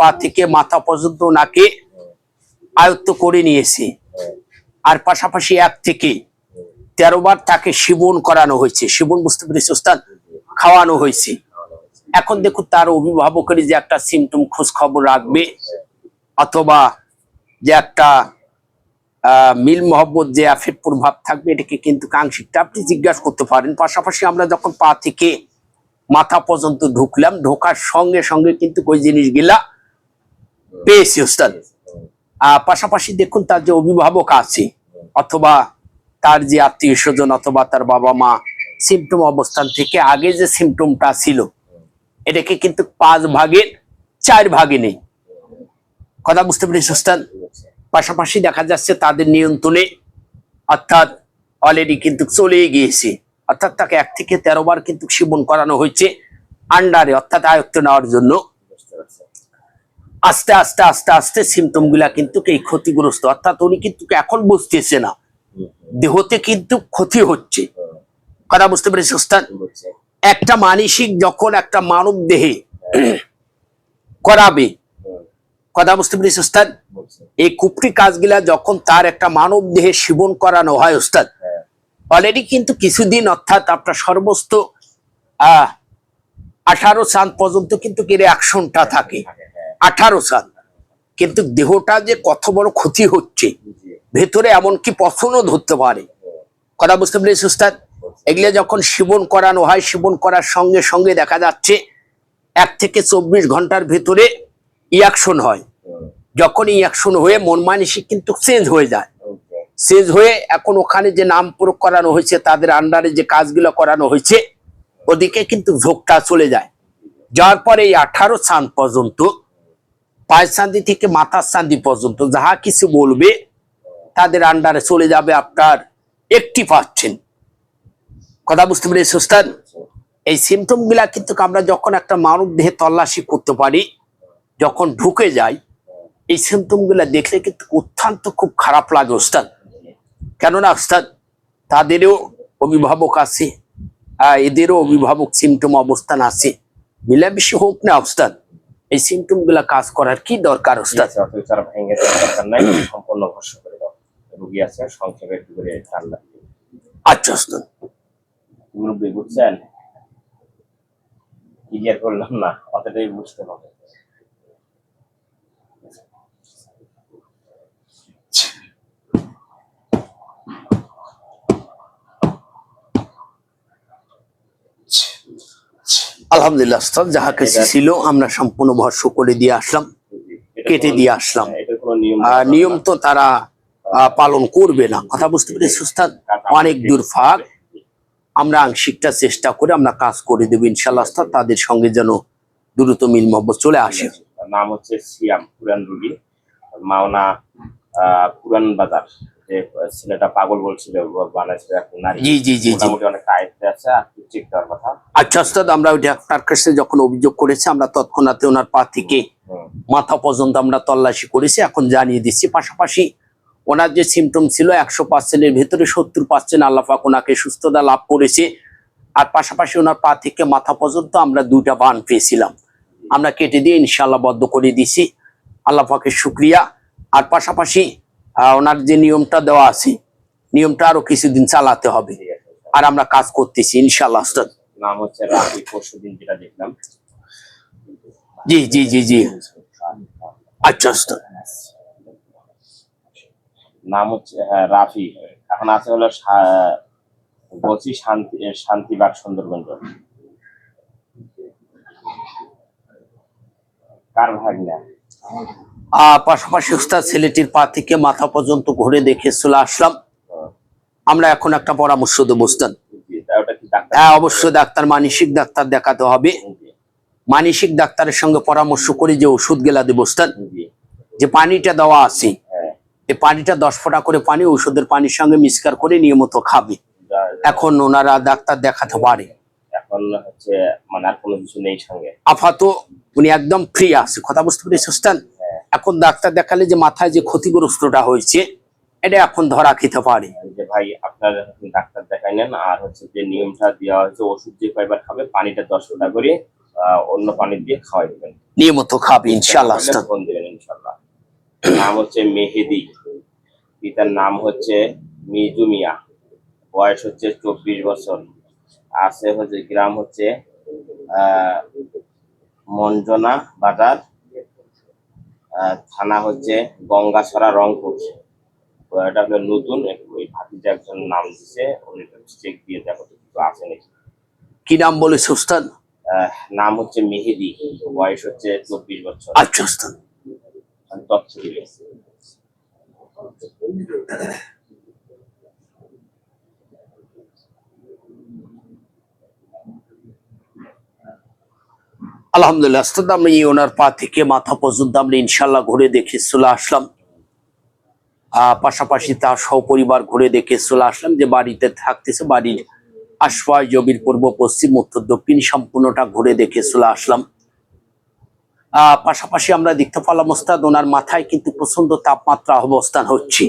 পা থেকে মাথা পর্যন্ত ওনাকে আয়ত্ত করে নিয়েছি। আর পাশাপাশি 1 থেকে 13 বার তাকে সেবন করানো হয়েছে। সেবন বুঝতে পেরেছি ওস্তাদ? খাওয়ানো হয়েছে। এখন দেখুন তার অভিভাবকের যে একটা সিমটম খোঁজ খবর রাখবে, অথবা যে একটা মিল মহব্বত যে আফের প্রভাব থাকবে, এটাকে কিন্তু আংশিকটা আপনি জিজ্ঞাসা করতে পারেন। পাশাপাশি আমরা যখন পা থেকে মাথা পর্যন্ত ঢুকলাম, ঢোকার সঙ্গে সঙ্গে কিন্তু ওই জিনিসগুলা পেয়েছি ওস্তাদ। পাশাপাশি দেখুন তার যে অভিভাবক আছে, অথবা তার যে আত্মীয় স্বজন, অথবা তার বাবা মা সিমটম অবস্থান থেকে আগে যে সিমটমটা ছিল, এটাকে কিন্তু 5 ভাগের 4 ভাগে নেই। কথা বুঝতে পেরেছি ওস্তাদ? পাশাপাশি দেখা যাচ্ছে তাদের নিয়ন্ত্রণে, অর্থাৎ অলরেডি কিন্তু চলে গিয়েছে। অর্থাৎ তাকে 1 থেকে 13 বার কিন্তু সেবন করানো হয়েছে আন্ডারে, অর্থাৎ আয়ত্ত নেওয়ার জন্য। আস্তে আস্তে আস্তে আস্তে সিমটম গুলা কিন্তু এই ক্ষতিগ্রস্ত, অর্থাৎ উনি কিন্তু এখন বুঝতেছে না, দেহতে কিন্তু ক্ষতি হচ্ছে। কথা বুঝতে পেরেছি ওস্তাদ? একটা মানসিক যখন একটা মানব দেহে করাবে, কথা বুঝতে পেরেছি ওস্তাদ? এই কুপরি কাজগুলা যখন তার একটা মানব দেহে সেবন করানো হয় ওস্তাদ, অলরেডি কিন্তু কিছুদিন, অর্থাৎ আপনার সর্বোচ্চ 18 চাঁদ পর্যন্ত কিন্তু এর অ্যাকশনটা থাকে। 18 চাঁদ কিন্তু দেহটা যে কত বড় ক্ষতি হচ্ছে, ভেতরে এমনকি পছনও ধরতে পারে। কথা বুঝতে পেরেছি ওস্তাদ? এগুলো যখন সেবন করানো হয়, সেবন করার সঙ্গে সঙ্গে দেখা যাচ্ছে 1 থেকে 24 ঘন্টার ভেতরে রিয়াকশন হয়। যখন রিয়াকশন হয়ে মন মানসিক কিন্তু চেঞ্জ হয়ে যায়। চেঞ্জ হয়ে এখন ওখানে যে নাম প্রয়োগ করানো হয়েছে, তাদের আন্ডারে যে কাজগুলো করানো হয়েছে, ওদিকে কিন্তু ঝোঁকটা চলে যায়। যাওয়ার পরে এই 18 চাঁদ পর্যন্ত, পায়ের চাঁদি থেকে মাথার চাঁদি পর্যন্ত যাহা কিছু বলবে, তাদের আন্ডারে চলে যাবে আপনার 80%। কথা বুঝতে পেরেছি ওস্তাদ? এই সিমটম গুলা কিন্তু আমরা যখন একটা মানব দেহে তল্লাশি করতে পারি, যখন ঢুকে যায়, এই সিমটম গুলা দেখলে কিন্তু অত্যন্ত খুব খারাপ লাগে ওস্তাদ। কেননা ওস্তাদ তাদেরও অভিভাবক আছে, এদেরও অভিভাবক সিমটম অবস্থান আছে, মিলামিশি হোক না ওস্তাদ। এই সিমটম গুলা কাজ করার কি দরকার ওস্তাদ? সম্পূর্ণ ভরসা করে দাও, রোগী আছে সংক্ষেপে একটু করে ঠান্ডা। আচ্ছা ওস্তাদ, মুরব্বী বুঝছেন? ক্লিয়ার করলাম না, অতটাই বুঝতে হবে। আলহামদুলিল্লাহ ওস্তাদ, যাহা কিছু ছিল আমরা সম্পূর্ণ ভরসা করে দিয়ে আসলাম, কেটে দিয়ে আসলাম। নিয়ম তো তারা পালন করবে না। কথা বুঝতে পেরেছি ওস্তাদ? অনেক দূর ফাঁক, আমরা আংশিকটা চেষ্টা করে আমরা কাজ করে দেবো ইনশাআল্লাহ ওস্তাদ, তাদের সঙ্গে যেন দ্রুত মিল মহব্বত চলে আসে। নাম হচ্ছে সিয়াম, পুরান রুগী, মাওনা পুরান বাজার। যে ছেলেটা পাগল বলছিল, বানাইছিল এখন নারী। জি জি জি, মোটামুটি অনেক আয়ত্তে আছে, আর চেক দেওয়ার কথা। আচ্ছা ওস্তাদ, আমরা ওই ডাক্তার কাছে যখন অভিযোগ করেছি, আমরা তৎক্ষণাৎ ওনার পা থেকে মাথা পর্যন্ত আমরা তল্লাশি করেছি, এখন জানিয়ে দিচ্ছি। পাশাপাশি ওনার যে সিমটম ছিল 100%-এর ভেতরে 70% আল্লাহ পাক ওনাকে সুস্থতা লাভ করেছে। আর পাশাপাশি ওনার পা থেকে মাথা পর্যন্ত আমরা 2টা বান পেয়েছিলাম, আমরা কেটে দিয়ে ইনশাআল্লাহ বদ্ধ করে দিছি। আল্লাহ পাকের শুকরিয়া। আর পাশাপাশি ওনার যে নিয়মটা দেওয়া আছে, নিয়মটা আরো কিছুদিন চালাতে হবে, আর আমরা কাজ করতেছি ইনশাআল্লাহ ওস্তাদ। নাম হচ্ছে রাফি, পরশুদিন যেটা দেখলাম। জি জি জি জি, আচ্ছা ওস্তাদ। নাম হচ্ছে রাফি, এখন আছে হলো বলছি শান্তিবাগ সুন্দরগঞ্জ। কার ভাগনা? পাশাপাশি ওস্তাদ ছেলেটির পা থেকে মাথা পর্যন্ত ঘুরে দেখে চলে আসলাম। আমরা এখন একটা পরামর্শ দেবো ওস্তাদ। হ্যাঁ অবশ্যই, ডাক্তার, মানসিক ডাক্তার দেখাতে হবে। মানসিক ডাক্তারের সঙ্গে পরামর্শ করে যে ওষুধ গেলা দেবো ওস্তাদ, যে পানিটা দেওয়া আছে, এই পানিটা 10 ফোঁটা করে পানি ওষুধের পানির সঙ্গে মিক্সচার করে নিয়মিত খাবে। এখন ওনারা ডাক্তার দেখাতে পারে। এখন হচ্ছে মানে আর কোনো কিছু নেই সঙ্গে, আপাতত উনি একদম ফ্রি আছে। কথা বুঝতে পেরেছি ওস্তাদ? এখন ডাক্তার দেখালে যে মাথায় যে ক্ষতিগ্রস্তটা হয়েছে, এটা এখন ধরা খেতে পারে। যে ভাই আপনার ডাক্তার দেখাই নেন, আর হচ্ছে যে নিয়মটা দেওয়া হয়েছে, ওষুধ যে কয়বার খাবে, পানিটা 10 ফোঁটা করে অন্য পানি দিয়ে খাওয়াই দিবেন। নিয়মিত খাবে ইনশাআল্লাহ ওস্তাদ। ফোন দিবেন ইনশাআল্লাহ। নাম হচ্ছে মেহেদি, পিতার নাম হচ্ছে মিজু মিয়া, বয়স হচ্ছে 24 বছর, আছে হচ্ছে গ্রাম হচ্ছে মঞ্জনা বাজার, থানা হচ্ছে গঙ্গাছড়া, রংপুর। তো এটা হলো নতুন, ওই ভাতিজা একজন নাম দিছে, উনি চেক দিয়ে দেখো তো কিছু আছে নাকি। কি নাম বলেছে ওস্তাদ? নাম হচ্ছে মেহেদি, বয়স হচ্ছে 24 বছর। আচ্ছা ওস্তাদ। তথ্য দিবে। আলহামদুলিল্লাহ ওস্তাদ, আমরা এই ওনার পা থেকে মাথা পর্যন্ত আমরা ইনশাল্লাহ ঘুরে দেখে চলে আসলাম। পাশাপাশি তার সপরিবার ঘুরে দেখে চলে আসলাম যে বাড়িতে থাকতেছে, বাড়ির আশপাশ জমির পূর্ব পশ্চিম উত্তর দক্ষিণ সম্পূর্ণটা ঘুরে দেখে চলে আসলাম। পাশাপাশি আমরা দেখতে পেলাম ওস্তাদ ওনার মাথায় কিন্তু প্রচন্ড তাপমাত্রা অবস্থান হচ্ছে,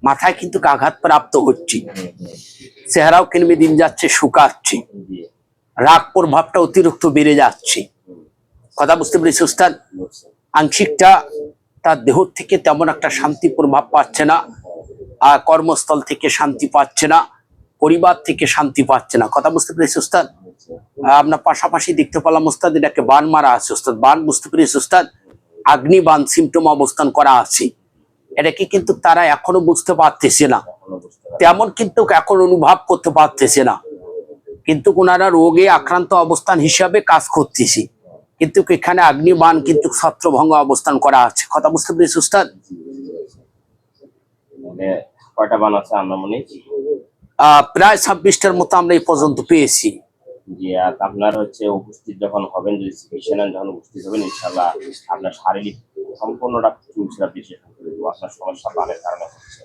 মাথায় কিন্তু আঘাত প্রাপ্ত হচ্ছে, চেহারাও কিনবে দিন যাচ্ছে শুকাচ্ছে, রাগ প্রভাবটা অতিরিক্ত বেড়ে যাচ্ছে। কথা বুঝতে পেরেছি ওস্তাদ? আংশিকটা তার দেহ থেকে তেমন একটা শান্তি প্রভাব পাচ্ছে না, আর কর্মস্থল থেকে শান্তি পাচ্ছে না, পরিবার থেকে শান্তি পাচ্ছে না। কথা বুঝতে পেরেছি ওস্তাদ? আমরা পাশাপাশি দেখতে পেলাম ওস্তাদ এটাকে বান মারা আছে ওস্তাদ, বান বুঝতে পেরেছি ওস্তাদ, আগ্নি বান সিমটম অবস্থান করা আছে। এটাকে কিন্তু তারা এখনো বুঝতে পারতেছে না, তেমন কিন্তু এখন অনুভব করতে পারতেছে না, কিন্তু ওনারা রোগে আক্রান্ত অবস্থান হিসাবে কাজ করতেছি, কিন্তু এখানে আগ্নিবাণ কিন্তু ছত্রভঙ্গ অবস্থান করা আছে। কথা বুঝতে পেরেছি উস্তাদ? কয়টা বান আছে আনুমানিক? প্রায় 26টার মতো আমরা এই পর্যন্ত পেয়েছি। জি, আর আপনার হচ্ছে উপস্থিত যখন হবেন, যদি চিকিৎসা যখন উপস্থিত হবেন, ইনশাআল্লাহ আপনার শারীরিক সম্পূর্ণটা চিকিৎসা আপনার সমস্যা বানের কারণে হচ্ছে।